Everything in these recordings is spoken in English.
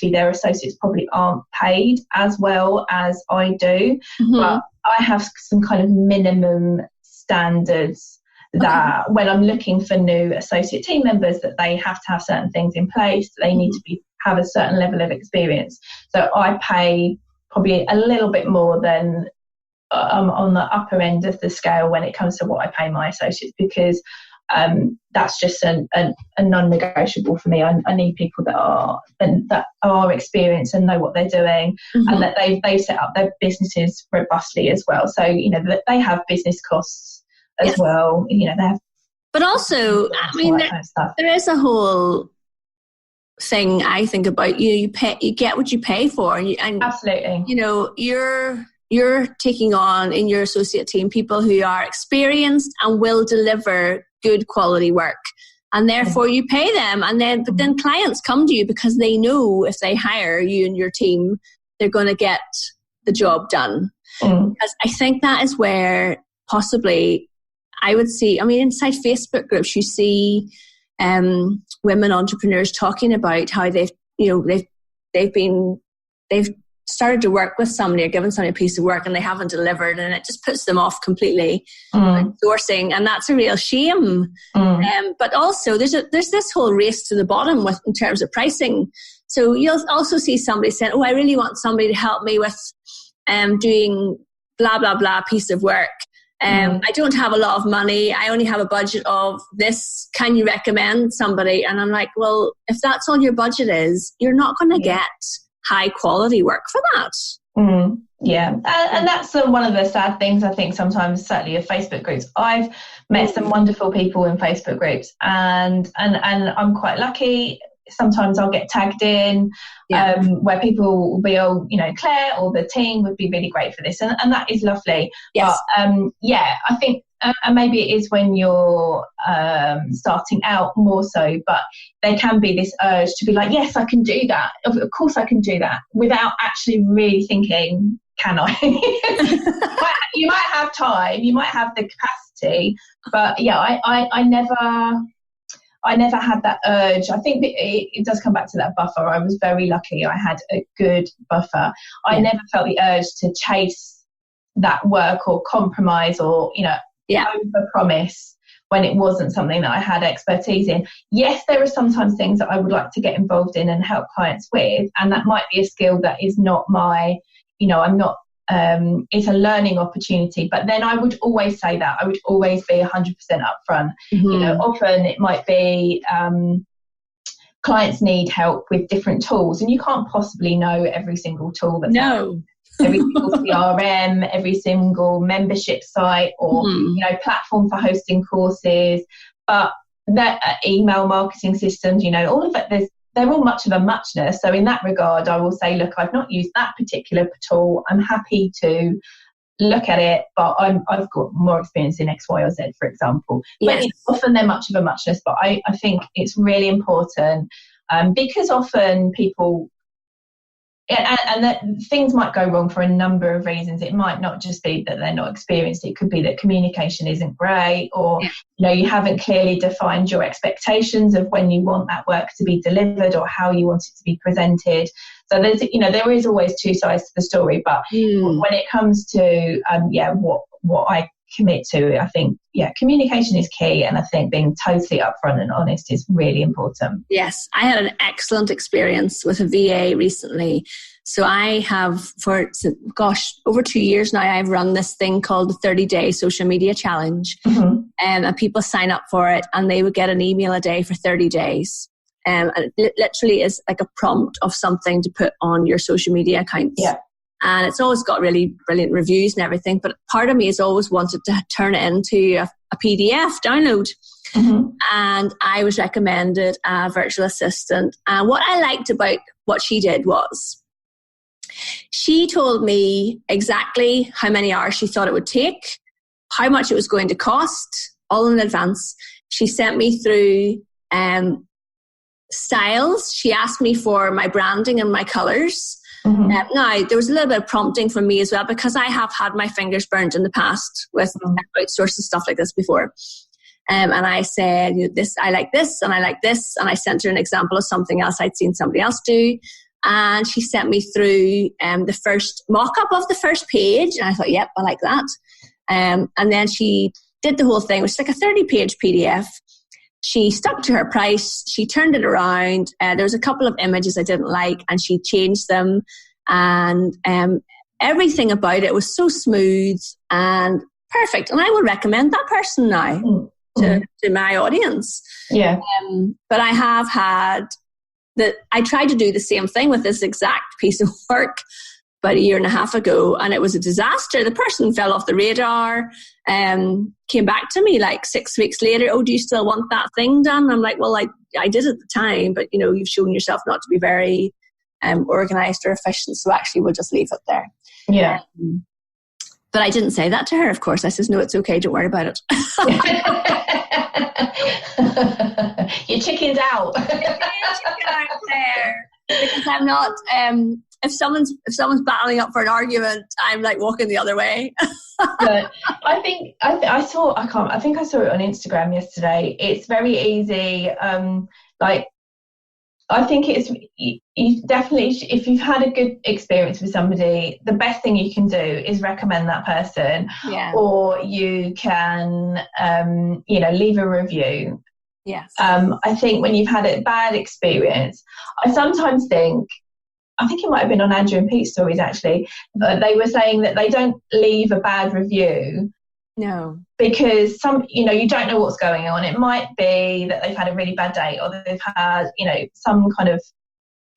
their associates probably aren't paid as well as I do, but I have some kind of minimum standards that when I'm looking for new associate team members, that they have to have certain things in place, they need to have a certain level of experience. So I pay probably a little bit more than on the upper end of the scale when it comes to what I pay my associates, because that's just a non-negotiable for me. I need people that are experienced and know what they're doing, and that they've set up their businesses robustly as well. So that they have business costs as well. They have. But also, I mean, there is a whole thing I think about. You get what you pay for, and absolutely. You're taking on in your associate team people who are experienced and will deliver good quality work, and therefore you pay them. But then clients come to you because they know if they hire you and your team, they're going to get the job done. Because I think that is where possibly I would see. I mean, inside Facebook groups, you see women entrepreneurs talking about how they've started to work with somebody or given somebody a piece of work and they haven't delivered, and it just puts them off completely sourcing, and that's a real shame. But also there's this whole race to the bottom in terms of pricing. So you'll also see somebody saying, I really want somebody to help me with doing blah blah blah piece of work. I don't have a lot of money. I only have a budget of this. Can you recommend somebody? And I'm like, well, if that's all your budget is, you're not going to get high quality work for that. And that's one of the sad things, I think, sometimes, certainly of Facebook groups. I've met some wonderful people in Facebook groups, and I'm quite lucky. Sometimes I'll get tagged in where people will be, Claire or the team would be really great for this, and that is lovely. But I think and maybe it is when you're starting out more so, but there can be this urge to be like, yes, I can do that, of course I can do that, without actually really thinking, can I? You might have time, you might have the capacity, but I never had that urge. I think it does come back to that buffer. I was very lucky. I had a good buffer. I never felt the urge to chase that work or compromise or, overpromise when it wasn't something that I had expertise in. Yes, there are sometimes things that I would like to get involved in and help clients with, and that might be a skill that is not my, I'm not, it's a learning opportunity. But then I would always say that I would always be 100% upfront. Often it might be clients need help with different tools, and you can't possibly know every single tool that's every single CRM, every single membership site, or platform for hosting courses, but that email marketing systems, all of it, they're all much of a muchness. So in that regard, I will say, look, I've not used that particular tool. I'm happy to look at it, but I've got more experience in X, Y, or Z, for example. But often they're much of a muchness. But I think it's really important because often people, and that things might go wrong for a number of reasons. It might not just be that they're not experienced. It could be that communication isn't great, or you haven't clearly defined your expectations of when you want that work to be delivered or how you want it to be presented. So there's there is always two sides to the story. But when it comes to what I commit to, I think communication is key, and I think being totally upfront and honest is really important. Yes, I had an excellent experience with a VA recently. So I have for over 2 years now, I've run this thing called the 30-day social media challenge, and people sign up for it, and they would get an email a day for 30 days. And it literally is like a prompt of something to put on your social media accounts. And it's always got really brilliant reviews and everything. But part of me has always wanted to turn it into a PDF download. And I was recommended a virtual assistant. And what I liked about what she did was she told me exactly how many hours she thought it would take, how much it was going to cost, all in advance. She sent me through styles. She asked me for my branding and my colours. Now, there was a little bit of prompting from me as well, because I have had my fingers burnt in the past with outsourcing stuff like this before. And I said, I like this, and I like this. And I sent her an example of something else I'd seen somebody else do. and she sent me through the first mock-up of the first page, and I thought, yep, I like that. And then she did the whole thing, which is like a 30-page PDF. She stuck to her price. She turned it around. There was a couple of images I didn't like, and she changed them. And everything about it was so smooth and perfect. And I would recommend that person now to my audience. Yeah. But I have had that. I tried to do the same thing with this exact piece of work about a year and a half ago, and it was a disaster. The person fell off the radar, came back to me like 6 weeks later. Oh, do you still want that thing done? I'm like, well, I did at the time, but you've shown yourself not to be very organized or efficient, so actually we'll just leave it there. Yeah. But I didn't say that to her, of course. I says, no, it's okay, don't worry about it. You chickened out. Out there. Because I'm not, if someone's battling up for an argument, I'm like walking the other way. But I think I saw it on Instagram yesterday. It's very easy. I think you definitely, if you've had a good experience with somebody, the best thing you can do is recommend that person. Yeah. Or you can, leave a review. Yes. I think when you've had a bad experience, I sometimes think, I think it might have been on Andrew and Pete's stories actually, they were saying that they don't leave a bad review. No. Because you don't know what's going on. It might be that they've had a really bad day, or that they've had, some kind of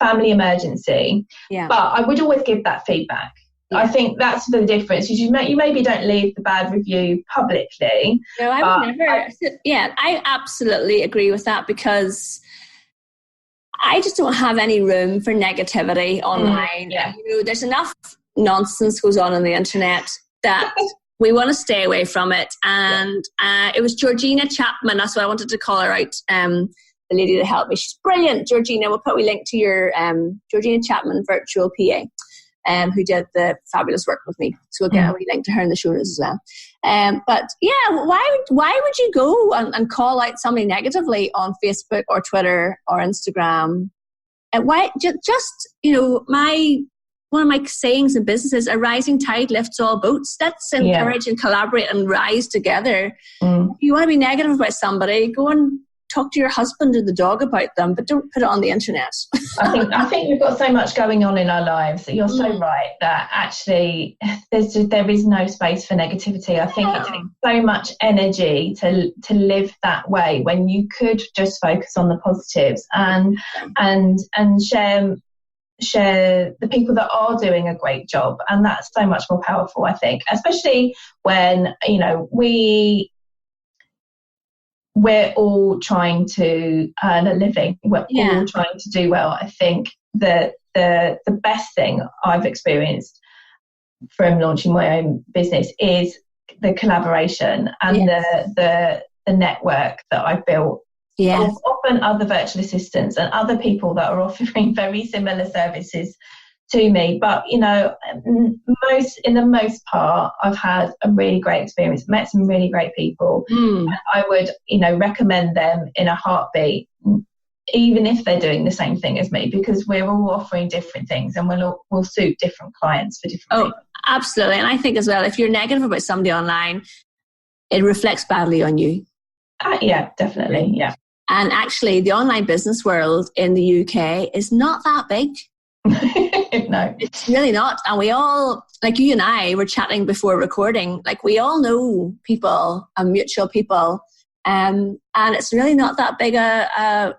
family emergency. Yeah. But I would always give that feedback. Yeah. I think that's the difference. You maybe don't leave the bad review publicly. No, I would never. I absolutely agree with that, because I just don't have any room for negativity online. Yeah. There's enough nonsense goes on the internet that we want to stay away from it. And it was Georgina Chapman. That's what I wanted to call her out. The lady that helped me. She's brilliant, Georgina. We'll put a link to your Georgina Chapman virtual PA, who did the fabulous work with me. So we'll get a wee link to her in the show notes as well. But yeah, why would you go and call out somebody negatively on Facebook or Twitter or Instagram? And why just one of my sayings in business is, a rising tide lifts all boats. Let's encourage and collaborate and rise together. If you want to be negative about somebody, go and talk to your husband or the dog about them, but don't put it on the internet. I think we've got so much going on in our lives that you're so right that actually there is no space for negativity. I think it takes so much energy to live that way, when you could just focus on the positives and share the people that are doing a great job. And that's so much more powerful, I think, especially when we're all trying to earn a living. We're all trying to do well. I think that the best thing I've experienced from launching my own business is the collaboration and the network that I've built. Yes. Often other virtual assistants and other people that are offering very similar services to me. But, in the most part, I've had a really great experience, met some really great people. I would, recommend them in a heartbeat, even if they're doing the same thing as me, because we're all offering different things and we'll suit different clients for different people. Absolutely. And I think as well, if you're negative about somebody online, it reflects badly on you. Yeah, definitely. Yeah. And actually, the online business world in the UK is not that big. No, it's really not. And we all, like you and I were chatting before recording, like we all know people and mutual people. And it's really not that big a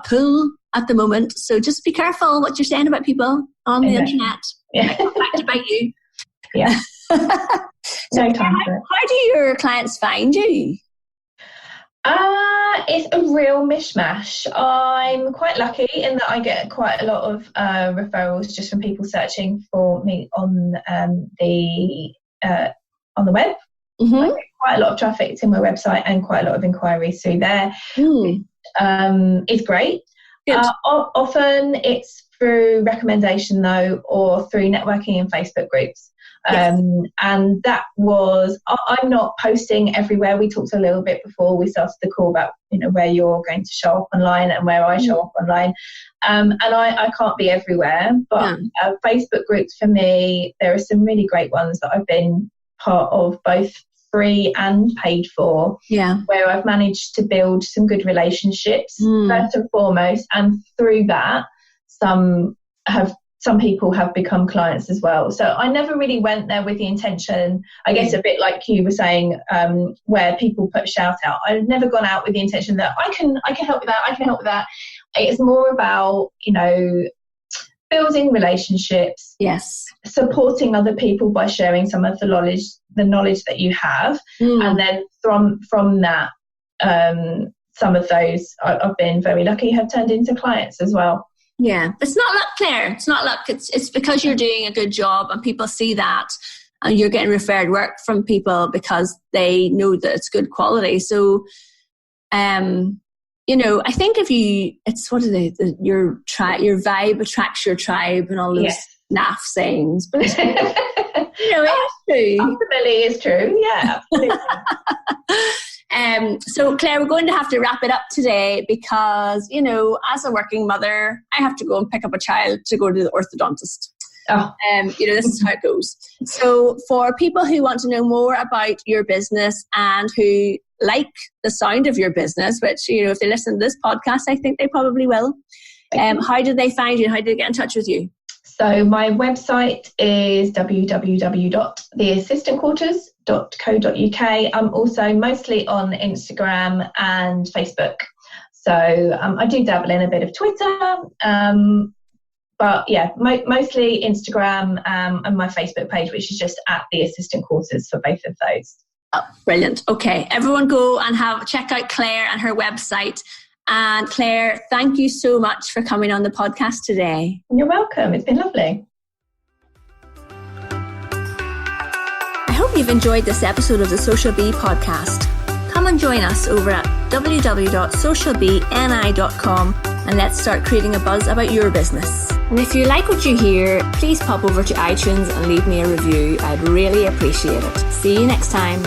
pool at the moment. So just be careful what you're saying about people on the internet. Yeah. Fact about you. Yeah. So how do your clients find you? It's a real mishmash. I'm quite lucky in that I get quite a lot of referrals just from people searching for me on the web. I get quite a lot of traffic to my website and quite a lot of inquiries through there. It's great. Often it's through recommendation though, or through networking in Facebook groups. And that was, I'm not posting everywhere. We talked a little bit before we started the call about, where you're going to show up online and where I show up online. And I can't be everywhere, but Facebook groups for me, there are some really great ones that I've been part of, both free and paid for, where I've managed to build some good relationships first and foremost, and through that some people have become clients as well. So I never really went there with the intention, I guess a bit like you were saying, where people put shout out. I've never gone out with the intention that I can help with that, I can help with that. It's more about, building relationships, supporting other people by sharing some of the knowledge that you have, and then from that, some of those I've been very lucky have turned into clients as well. Yeah, it's not luck, Claire. It's not luck. It's because you're doing a good job and people see that, and you're getting referred work from people because they know that it's good quality. So, I think your vibe attracts your tribe and all those naff sayings. But it's, it's true. Ultimately, it's true. Yeah, absolutely. So Claire, we're going to have to wrap it up today because, as a working mother, I have to go and pick up a child to go to the orthodontist. This is how it goes. So for people who want to know more about your business and who like the sound of your business, which, if they listen to this podcast, I think they probably will. How did they find you? How did they get in touch with you? So my website is www.theassistantquarters.co.uk. I'm also mostly on Instagram and Facebook. So I do dabble in a bit of Twitter, but mostly Instagram and my Facebook page, which is just at The Assistant Quarters for both of those. Oh, brilliant. Okay, everyone go and check out Claire and her website. And Claire, thank you so much for coming on the podcast today. You're welcome. It's been lovely. I hope you've enjoyed this episode of the Social Bee podcast. Come and join us over at www.socialbeeni.com and let's start creating a buzz about your business. And if you like what you hear, please pop over to iTunes and leave me a review. I'd really appreciate it. See you next time.